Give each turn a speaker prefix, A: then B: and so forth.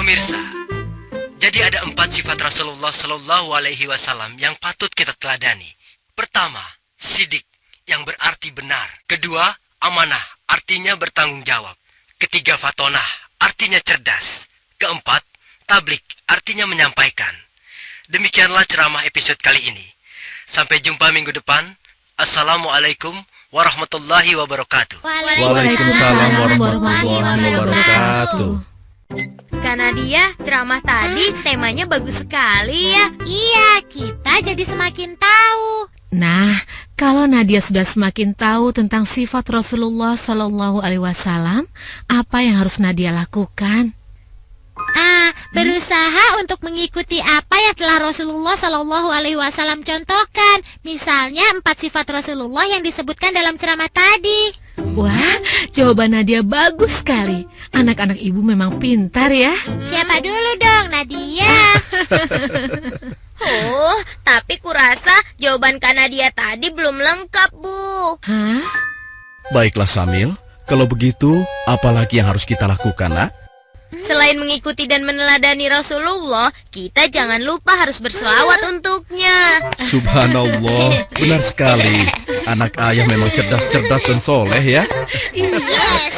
A: Pemirsa, jadi ada 4 sifat Rasulullah Shallallahu Alaihi Wasallam yang patut kita teladani. Pertama, sidik, yang berarti benar. Kedua, amanah, artinya bertanggung jawab. Ketiga, fatonah, artinya cerdas. Keempat, tablik, artinya menyampaikan. Demikianlah ceramah episode kali ini. Sampai jumpa minggu depan. Assalamualaikum warahmatullahi wabarakatuh.
B: Waalaikumsalam warahmatullahi wabarakatuh.
C: Kak Nadia, ceramah tadi temanya bagus sekali ya.
D: Iya, kita jadi semakin tahu.
B: Nah, kalau Nadia sudah semakin tahu tentang sifat Rasulullah Sallallahu Alaihi Wasallam, apa yang harus Nadia lakukan?
D: Berusaha untuk mengikuti apa yang telah Rasulullah Shallallahu Alaihi Wasallam contohkan. Misalnya 4 sifat Rasulullah yang disebutkan dalam ceramah tadi.
B: Wah, jawaban Nadia bagus sekali. Anak-anak ibu memang pintar ya.
D: Siapa dulu dong, Nadia?
C: Tapi kurasa jawaban Kak Nadia tadi belum lengkap, Bu.
B: Hah?
E: Baiklah Samil, kalau begitu apalagi yang harus kita lakukan, nak?
C: Selain mengikuti dan meneladani Rasulullah, kita jangan lupa harus berselawat untuknya.
E: Subhanallah, benar sekali. Anak ayah memang cerdas-cerdas dan soleh ya.
D: Yes.